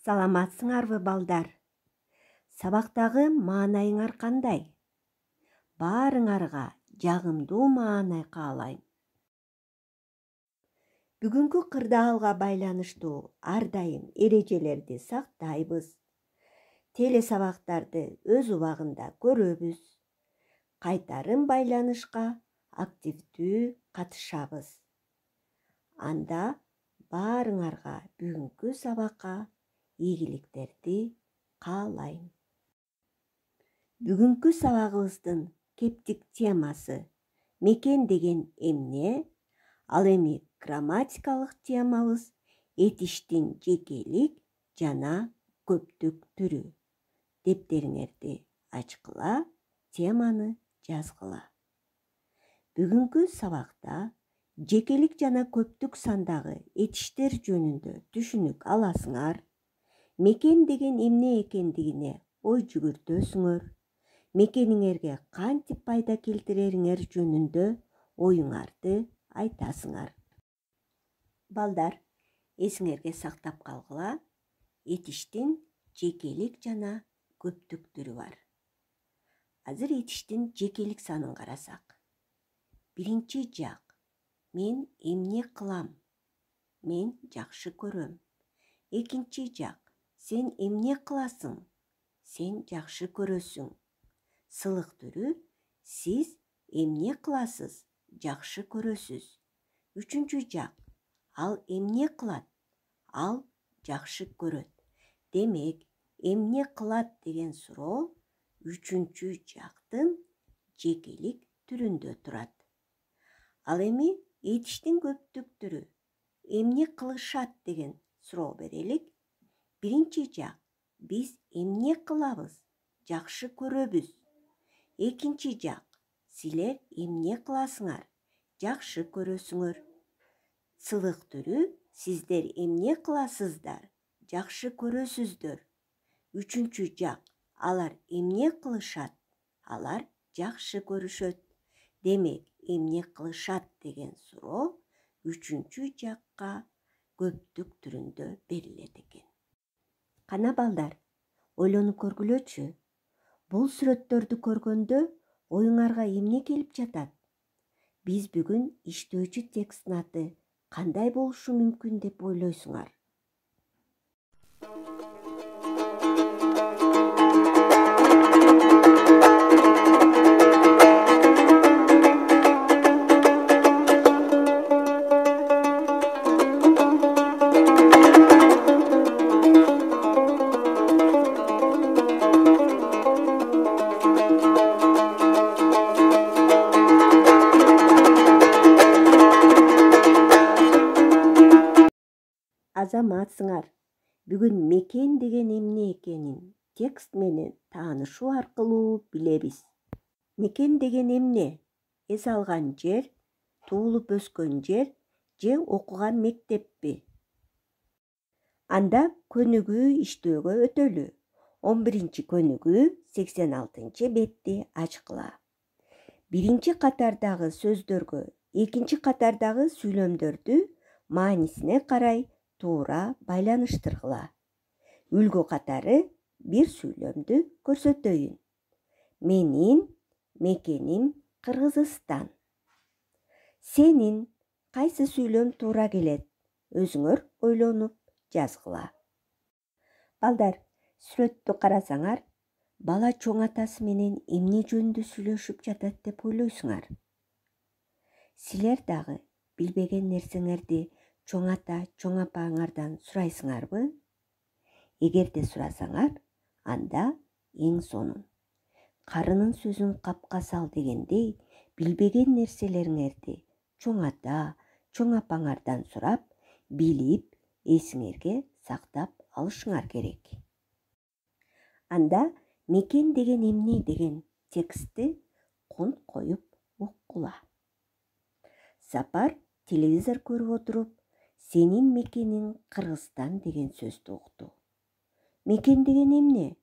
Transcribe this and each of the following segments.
Саламатсыңарбы балдар? Сабактагы маанайыңар кандай? Баарыңарга жагымдуу маанай каалайм. Бүгүнкү кырдаалга байланыштуу ар дайым эрежелерди сактайбыз. Телесабактарды өз убагында көрөбүз. Кайтарым байланышка активдүү катышабыз. Анда баарыңарга бүгүнкү сабакка ийгиликтерди каалайм. Бүгүнкү сабагыбыздын кептик темасы мекен деген эмне? Ал эми грамматикалык темабыз этиштин жекелик жана көптүк түрү. Дептериңерди ачкыла, теманы жазгыла. Бүгүнкү сабакта жекелик жана көптүк сандагы этиштер жөнүндө түшүнүк аласыңар. Мекен деген эмне экендигине ой жүгүртөсүңөр. Мекениңерге кантип пайда келтирериңер жөнүндө оюңарды айтасыңар. Балдар, эсиңерге сактап калгыла, этиштин жекелик жана көптүк түрү бар. Азыр этиштин жекелик санын карасак. Биринчи жак. Мен эмне кылам? Мен жакшы көрөм. Экинчи жак. Сен эмне кыласың? Сен жакшы көрөсүң. Сылык түрү. Сиз эмне кыласыз? Жакшы көрөсүз. Үчүнчү жак. Ал эмне кылат? Ал жакшы көрөт. Демек, эмне кылат деген суроо үчүнчү жактын жекелик түрүндө турат. Ал эми этиштин көптүк түрү эмне кылышат деген суроо берелик. Биринчи жак. Биз эмне кылабыз? Жакшы көрөбүз. Экинчи жак. Силер эмне кыласыңар? Жакшы көрөсүңөр. Сылык түрү. Сиздер эмне кыласыздар? Жакшы көрөсүздөр. Үчүнчү жак. Алар эмне кылышат? Алар жакшы көрүшөт. Демек, эмне кылышат деген суроо үчүнчү жакка көптүк түрүндө берилет экен. Кана балдар, ойлонуп көргүлөчү. Бул сүрөттөрдү көргөндө оюңарга эмне келип жатат? Биз бүгүн иштөөчү тексттин аты кандай болушу мүмкүн деп ойлойсуңар? Азаматсыңар. Бүгүн мекен деген эмне экенин текст менен таанышуу аркылуу билебиз. Мекен деген эмне? Эс алган жер, туулуп өскөн жер же окуган мектеппи? Анда көнүгүү иштөөгө өтөлү. 11-чи көнүгүү 86-чы бетти ачкыла. Биринчи катардагы сөздөргө экинчи катардагы сүйлөмдөрдү маанисине карай туура байланыштыргыла. Үлгү катары бир сүйлөмдү көрсөтөйүн. Менин мекеним Кыргызстан. Сенин кайсы сүйлөм туура келет? Өзүңөр ойлонуп жазгыла. Балдар, сүрөттү карасаңар, бала чоң атасы менен эмне жөнүндө сүйлөшүп жатат деп ойлойсуңар? Силер дагы билбеген нерсеңерди чоң ата, чоң апаңардан сурайсыңарбы? Эгерде сурасаңар, анда эң сонун. Карынын сөзүн капка сал дегендей, билбеген нерселериңерди чоң ата, чоң апаңардан сурап, билип, эсиңерге сактап алышыңар керек. Анда мекен деген эмне деген текстти конт коюп уккула. Сапар телевизор көрүп отуруп, сенин мекениң Кыргызстан деген сөздү укту. Мекен деген эмне?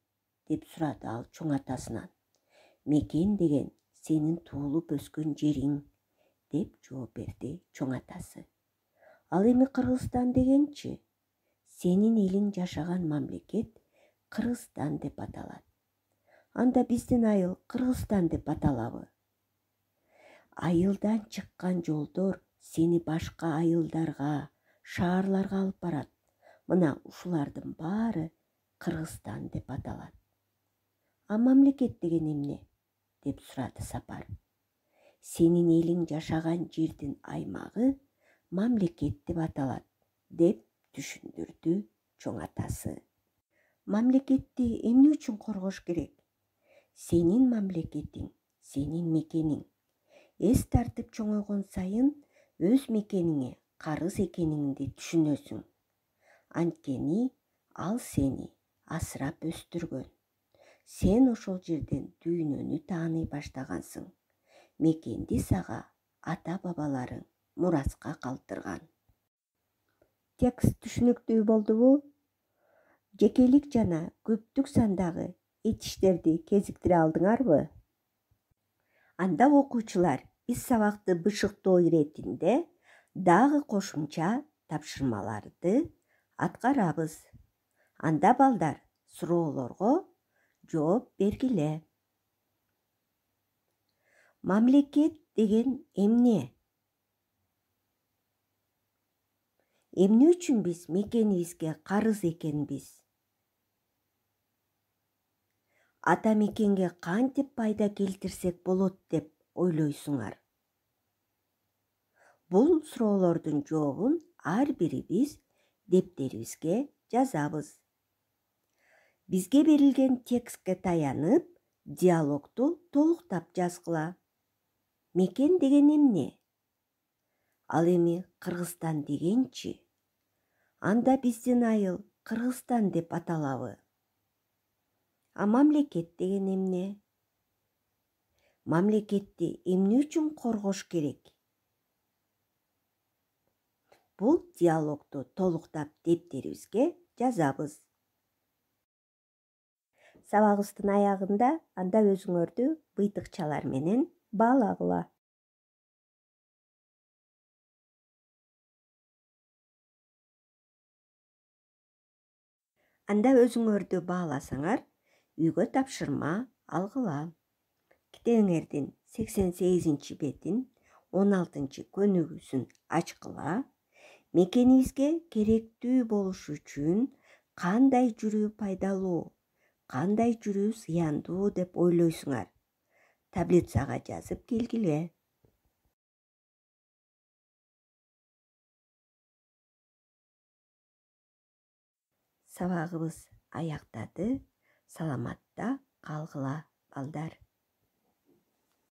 Деп сурады ал чоң атасынан. Мекен деген сенин туулуп өскөн жериң, деп жооп берди чоң атасы. Ал эми Кыргызстан дегенчи? Сенин элиң жашаган мамлекет Кыргызстан деп аталат. Анда биздин айыл Кыргызстан деп аталабы? Айылдан чыккан жолдор сени башка айылдарга, шаарларга алып барат. Мына ушулардын баары Кыргызстан деп аталат. А мамлекет деген эмне? Деп сурады Сапар. Сенин элиң жашаган жердин аймагы мамлекет деп аталат, деп түшүндүрдү чоң атасы. Мамлекетти эмне үчүн коргош керек? Сенин мамлекетиң, сенин мекениң. Эс тартып чоңойгон сайын өз мекениңе карыз экениңди түшүнөсүң. Анткени ал сени асырап өстүргөн. Сен ошол жерден дүйнөнү тааный баштагансың. Мекенди сага ата-бабаларың мураска калтырган. Текст түшүнүктүү болдубу? Жекелик жана көптүк сандагы этиштерди кезиктире алдыңарбы? Анда окуучулар биз сабакты бышыктоо иретинде дагы кошумча тапшырмаларды аткарабыз. Анда балдар суроолорго жооп бергиле. Мамлекет деген эмне? Эмне үчүн биз мекенибизге карыз экенбиз? Ата мекенге кантип пайда келтирсек болот деп ойлойсуңар? Бул суроолордун жообун ар бирибиз дептерибизге жазабыз. Бизге берилген текстке таянып, диалогту толуктап жазгыла. Мекен деген эмне? Ал эми Кыргызстан дегенчи? Анда биздин айыл Кыргызстан деп аталабы? А мамлекет деген эмне? Мамлекетти эмне үчүн коргош керек? Бул диалогту толуктап дептерибизге жазабыз. Сабагыбыздын аягында анда өзүңөрдү быйтыкчалар менен баалагыла. Анда өзүңөрдү бааласаңар, үйгө тапшырма алгыла. Китебиңердин 88 бетин 16 көнүгүүсүн ачкыла. Мекенибизге керектүү болуш үчүн кандай жүрүү пайдалуу, кандай жүрүү зыяндуу деп ойлойсуңар? Таблицага жазып келгиле. Сабагыбыз аяктады. Саламатта калгыла балдар.